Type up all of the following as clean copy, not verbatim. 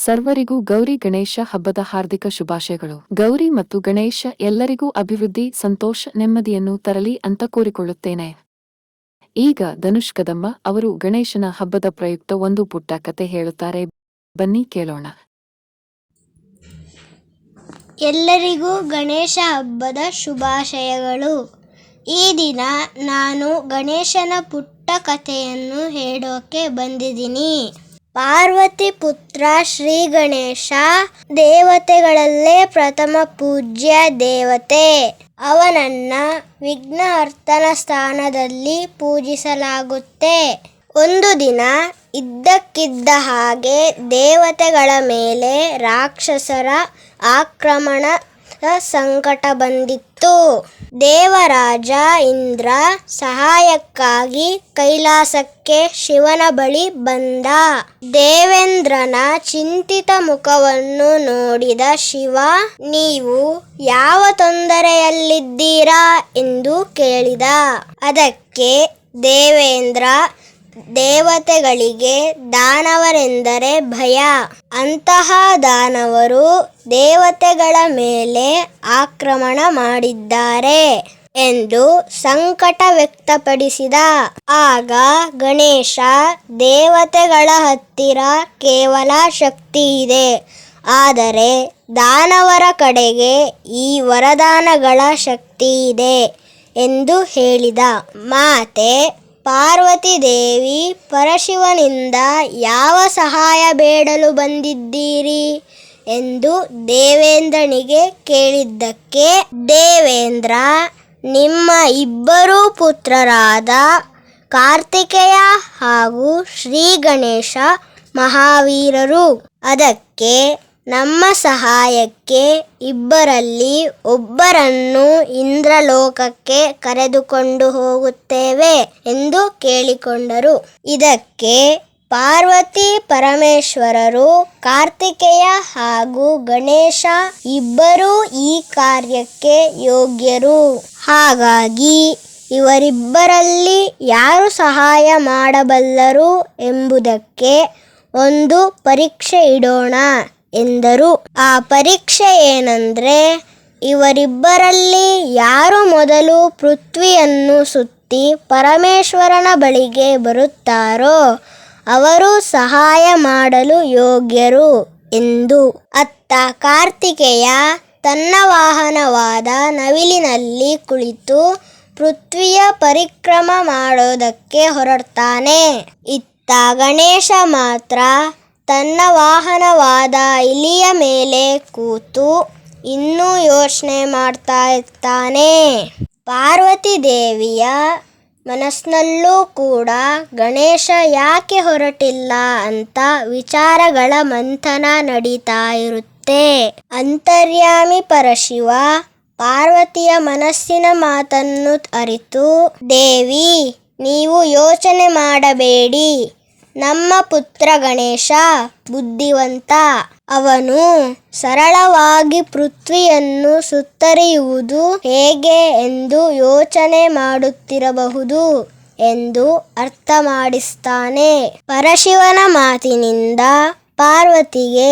ಸರ್ವರಿಗೂ ಗೌರಿ ಗಣೇಶ ಹಬ್ಬದ ಹಾರ್ದಿಕ ಶುಭಾಶಯಗಳು. ಗೌರಿ ಮತ್ತು ಗಣೇಶ ಎಲ್ಲರಿಗೂ ಅಭಿವೃದ್ಧಿ, ಸಂತೋಷ, ನೆಮ್ಮದಿಯನ್ನು ತರಲಿ ಅಂತ ಕೋರಿಕೊಳ್ಳುತ್ತೇನೆ. ಈಗ ಧನುಷ್ ಕದಮ್ಮ ಅವರು ಗಣೇಶನ ಹಬ್ಬದ ಪ್ರಯುಕ್ತ ಒಂದು ಪುಟ್ಟ ಕತೆ ಹೇಳುತ್ತಾರೆ. ಬನ್ನಿ ಕೇಳೋಣ. ಎಲ್ಲರಿಗೂ ಗಣೇಶ ಹಬ್ಬದ ಶುಭಾಶಯಗಳು. ಈ ದಿನ ನಾನು ಗಣೇಶನ ಪುಟ್ಟ ಕಥೆಯನ್ನು ಹೇಳೋಕೆ ಬಂದಿದ್ದೀನಿ. ಪಾರ್ವತಿ ಪುತ್ರ ಶ್ರೀ ಗಣೇಶ ದೇವತೆಗಳಲ್ಲೇ ಪ್ರಥಮ ಪೂಜ್ಯ ದೇವತೆ. ಅವನನ್ನ ವಿಘ್ನಹರ್ತನ ಸ್ಥಾನದಲ್ಲಿ ಪೂಜಿಸಲಾಗುತ್ತೆ. ಒಂದು ದಿನ ಇದ್ದಕ್ಕಿದ್ದ ಹಾಗೆ ದೇವತೆಗಳ ಮೇಲೆ ರಾಕ್ಷಸರ ಆಕ್ರಮಣದ ಸಂಕಟ ಬಂದಿತ್ತು. ದೇವರಾಜ ಇಂದ್ರ ಸಹಾಯಕ್ಕಾಗಿ ಕೈಲಾಸಕ್ಕೆ ಶಿವನ ಬಳಿ ಬಂದ. ದೇವೇಂದ್ರನ ಚಿಂತಿತ ಮುಖವನ್ನು ನೋಡಿದ ಶಿವ, ನೀವು ಯಾವ ತೊಂದರೆಯಲ್ಲಿದ್ದೀರಾ ಎಂದು ಕೇಳಿದ. ಅದಕ್ಕೆ ದೇವೇಂದ್ರ, ದೇವತೆಗಳಿಗೆ ದಾನವರೆಂದರೆ ಭಯ. ಅಂತಹ ದಾನವರು ದೇವತೆಗಳ ಮೇಲೆ ಆಕ್ರಮಣ ಮಾಡಿದ್ದಾರೆ ಎಂದು ಸಂಕಟ ವ್ಯಕ್ತಪಡಿಸಿದ. ಆಗ ಗಣೇಶ, ದೇವತೆಗಳ ಹತ್ತಿರ ಕೇವಲ ಶಕ್ತಿ ಇದೆ, ಆದರೆ ದಾನವರ ಕಡೆಗೆ ಈ ವರದಾನಗಳ ಶಕ್ತಿ ಇದೆ ಎಂದು ಹೇಳಿದ. ಮಾತೆ ಪಾರ್ವತಿ ದೇವಿ ಪರಶಿವನಿಂದ ಯಾವ ಸಹಾಯ ಬೇಡಲು ಬಂದಿದ್ದೀರಿ ಎಂದು ದೇವೇಂದ್ರನಿಗೆ ಕೇಳಿದ್ದಕ್ಕೆ ದೇವೇಂದ್ರ, ನಿಮ್ಮ ಇಬ್ಬರು ಪುತ್ರರಾದ ಕಾರ್ತಿಕೇಯ ಹಾಗೂ ಶ್ರೀ ಗಣೇಶ ಮಹಾವೀರರು. ಅದಕ್ಕೆ ನಮ್ಮ ಸಹಾಯಕ್ಕೆ ಇಬ್ಬರಲ್ಲಿ ಒಬ್ಬರನ್ನು ಇಂದ್ರಲೋಕಕ್ಕೆ ಕರೆದುಕೊಂಡು ಹೋಗುತ್ತೇವೆ ಎಂದು ಕೇಳಿಕೊಂಡರು. ಇದಕ್ಕೆ ಪಾರ್ವತಿ ಪರಮೇಶ್ವರರು ಕಾರ್ತಿಕೇಯ ಹಾಗೂ ಗಣೇಶ ಇಬ್ಬರೂ ಈ ಕಾರ್ಯಕ್ಕೆ ಯೋಗ್ಯರು. ಹಾಗಾಗಿ ಇವರಿಬ್ಬರಲ್ಲಿ ಯಾರು ಸಹಾಯ ಮಾಡಬಲ್ಲರು ಎಂಬುದಕ್ಕೆ ಒಂದು ಪರೀಕ್ಷೆ ಇಡೋಣ ಎಂದರು. ಆ ಪರೀಕ್ಷೆ ಏನಂದ್ರೆ, ಇವರಿಬ್ಬರಲ್ಲಿ ಯಾರು ಮೊದಲು ಪೃಥ್ವಿಯನ್ನು ಸುತ್ತಿ ಪರಮೇಶ್ವರನ ಬಳಿಗೆ ಬರುತ್ತಾರೋ ಅವರು ಸಹಾಯ ಮಾಡಲು ಯೋಗ್ಯರು ಎಂದು. ಅತ್ತ ಕಾರ್ತಿಕೇಯ ತನ್ನ ವಾಹನವಾದ ನವಿಲಿನಲ್ಲಿ ಕುಳಿತು ಪೃಥ್ವಿಯ ಪರಿಕ್ರಮ ಮಾಡೋದಕ್ಕೆ ಹೊರಡ್ತಾನೆ. ಇತ್ತ ಗಣೇಶ ಮಾತ್ರ ತನ್ನ ವಾಹನವಾದ ಇಲಿಯ ಮೇಲೆ ಕೂತು ಇನ್ನೂ ಯೋಚನೆ ಮಾಡ್ತಾ ಇರ್ತಾನೆ. ಪಾರ್ವತಿ ದೇವಿಯ ಮನಸ್ಸಿನಲ್ಲೂ ಕೂಡ ಗಣೇಶ ಯಾಕೆ ಹೊರಟಿಲ್ಲ ಅಂತ ವಿಚಾರಗಳ ಮಂಥನ ನಡೀತಾ ಇರುತ್ತೆ. ಅಂತರ್ಯಾಮಿ ಪರಶಿವ ಪಾರ್ವತಿಯ ಮನಸ್ಸಿನ ಮಾತನ್ನು ಅರಿತು, ದೇವಿ, ನೀವು ಯೋಚನೆ ಮಾಡಬೇಡಿ, ನಮ್ಮ ಪುತ್ರ ಗಣೇಶ ಬುದ್ಧಿವಂತ. ಅವನು ಸರಳವಾಗಿ ಪೃಥ್ವಿಯನ್ನು ಸುತ್ತರಿಯುವುದು ಹೇಗೆ ಎಂದು ಯೋಚನೆ ಮಾಡುತ್ತಿರಬಹುದು ಎಂದು ಅರ್ಥ ಮಾಡಿಸ್ತಾನೆ. ಪರಶಿವನ ಮಾತಿನಿಂದ ಪಾರ್ವತಿಗೆ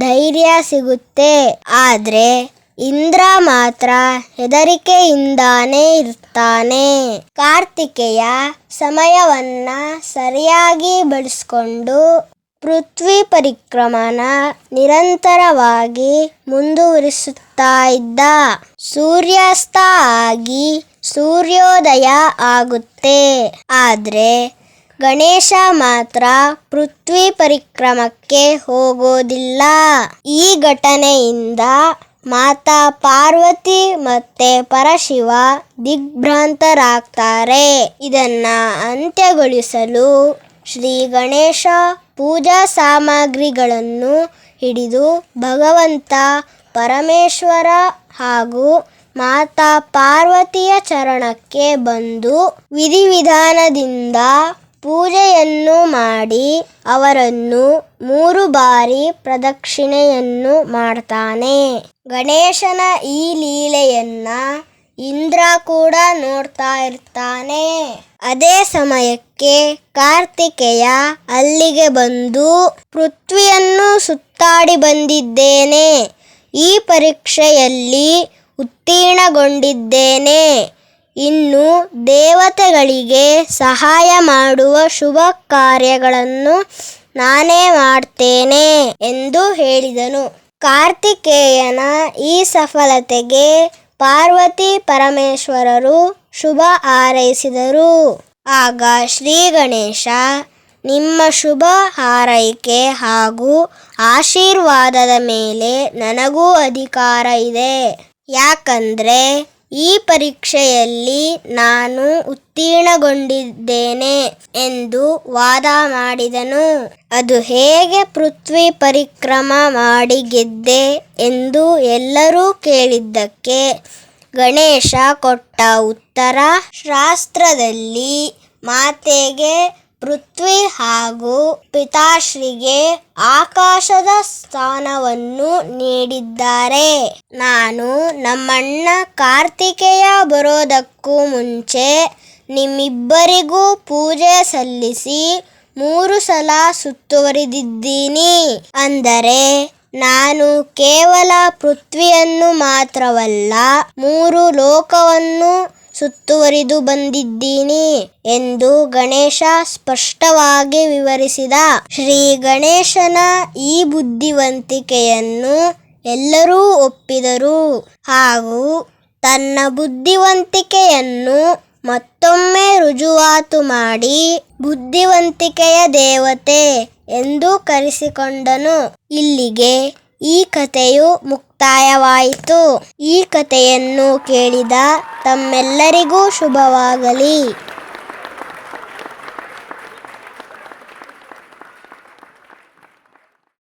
ಧೈರ್ಯ ಸಿಗುತ್ತೆ. ಆದ್ರೆ ಇಂದ್ರ ಮಾತ್ರ ಹೆದರಿಕೆಯಿಂದಾನೇ ಇರ್ತಾನೆ. ಕಾರ್ತಿಕೇಯ ಸಮಯವನ್ನ ಸರಿಯಾಗಿ ಬಳಸಿಕೊಂಡು ಪೃಥ್ವಿ ಪರಿಕ್ರಮನ ನಿರಂತರವಾಗಿ ಮುಂದುವರಿಸುತ್ತಾ ಇದ್ದ. ಸೂರ್ಯಾಸ್ತ ಆಗಿ ಸೂರ್ಯೋದಯ ಆಗುತ್ತೆ. ಆದ್ರೆ ಗಣೇಶ ಮಾತ್ರ ಪೃಥ್ವಿ ಪರಿಕ್ರಮಕ್ಕೆ ಹೋಗೋದಿಲ್ಲ. ಈ ಘಟನೆಯಿಂದ ಮಾತಾ ಪಾರ್ವತಿ ಮತ್ತೆ ಪರಶಿವ ದಿಗ್ಭ್ರಾಂತರಾಗ್ತಾರೆ. ಇದನ್ನ ಅಂತ್ಯಗೊಳಿಸಲು ಶ್ರೀ ಗಣೇಶ ಪೂಜಾ ಸಾಮಗ್ರಿಗಳನ್ನು ಹಿಡಿದು ಭಗವಂತ ಪರಮೇಶ್ವರ ಹಾಗೂ ಮಾತಾ ಪಾರ್ವತಿಯ ಚರಣಕ್ಕೆ ಬಂದು ವಿಧಿವಿಧಾನದಿಂದ ಪೂಜೆಯನ್ನು ಮಾಡಿ ಅವರನ್ನು 3 ಬಾರಿ ಪ್ರದಕ್ಷಿಣೆಯನ್ನು ಮಾಡ್ತಾನೆ. ಗಣೇಶನ ಈ ಲೀಲೆಯನ್ನ ಇಂದ್ರ ಕೂಡ ನೋಡ್ತಾ ಇರ್ತಾನೆ. ಅದೇ ಸಮಯಕ್ಕೆ ಕಾರ್ತಿಕೇಯ ಅಲ್ಲಿಗೆ ಬಂದು ಪೃಥ್ವಿಯನ್ನು ಸುತ್ತ ಸುತ್ತಾಡಿ ಬಂದಿದ್ದೇನೆ. ಈ ಪರೀಕ್ಷೆಯಲ್ಲಿ ಉತ್ತೀರ್ಣಗೊಂಡಿದ್ದೇನೆ. ಇನ್ನು ದೇವತೆಗಳಿಗೆ ಸಹಾಯ ಮಾಡುವ ಶುಭ ಕಾರ್ಯಗಳನ್ನು ನಾನೇ ಮಾಡ್ತೇನೆ ಎಂದು ಹೇಳಿದನು. ಕಾರ್ತಿಕೇಯನ ಈ ಸಫಲತೆಗೆ ಪಾರ್ವತಿ ಪರಮೇಶ್ವರರು ಶುಭ ಹಾರೈಸಿದರು. ಆಗ ಶ್ರೀ ಗಣೇಶ, ನಿಮ್ಮ ಶುಭ ಹಾರೈಕೆ ಹಾಗೂ ಆಶೀರ್ವಾದದ ಮೇಲೆ ನನಗೂ ಅಧಿಕಾರ ಇದೆ. ಯಾಕಂದ್ರೆ ಈ ಪರೀಕ್ಷೆಯಲ್ಲಿ ನಾನು ಉತ್ತೀರ್ಣಗೊಂಡಿದ್ದೇನೆ ಎಂದು ವಾದ ಮಾಡಿದನು. ಅದು ಹೇಗೆ ಪೃಥ್ವಿ ಪರಿಕ್ರಮ ಮಾಡಿ ಗೆದ್ದೆ ಎಂದು ಎಲ್ಲರೂ ಕೇಳಿದ್ದಕ್ಕೆ ಗಣೇಶ ಕೊಟ್ಟ ಉತ್ತರ, ಶಾಸ್ತ್ರದಲ್ಲಿ ಮಾತೆಗೆ ಪೃಥ್ವಿ ಹಾಗೂ ಪಿತಾಶ್ರೀಗೆ ಆಕಾಶದ ಸ್ಥಾನವನ್ನು ನೀಡಿದ್ದಾರೆ. ನಾನು ನಮ್ಮಣ್ಣ ಕಾರ್ತಿಕೇಯ ಬರೋದಕ್ಕೂ ಮುಂಚೆ ನಿಮ್ಮಿಬ್ಬರಿಗೂ ಪೂಜೆ ಸಲ್ಲಿಸಿ 3 ಸಲ ಸುತ್ತುವರಿದಿದ್ದೀನಿ. ಅಂದರೆ ನಾನು ಕೇವಲ ಪೃಥ್ವಿಯನ್ನು ಮಾತ್ರವಲ್ಲ 3 ಲೋಕವನ್ನು ಸುತ್ತುವರಿದು ಬಂದಿದ್ದೀನಿ ಎಂದು ಗಣೇಶ ಸ್ಪಷ್ಟವಾಗಿ ವಿವರಿಸಿದ. ಶ್ರೀ ಗಣೇಶನ ಈ ಬುದ್ಧಿವಂತಿಕೆಯನ್ನು ಎಲ್ಲರೂ ಒಪ್ಪಿದರು ಹಾಗೂ ತನ್ನ ಬುದ್ಧಿವಂತಿಕೆಯನ್ನು ಮತ್ತೊಮ್ಮೆ ರುಜುವಾತು ಮಾಡಿ ಬುದ್ಧಿವಂತಿಕೆಯ ದೇವತೆ ಎಂದು ಕರೆಸಿಕೊಂಡನು. ಇಲ್ಲಿಗೆ ಈ ಕಥೆಯು ಮುಕ್ತಾಯವಾಯಿತು. ಈ ಕಥೆಯನ್ನು ಕೇಳಿದ ತಮ್ಮೆಲ್ಲರಿಗೂ ಶುಭವಾಗಲಿ.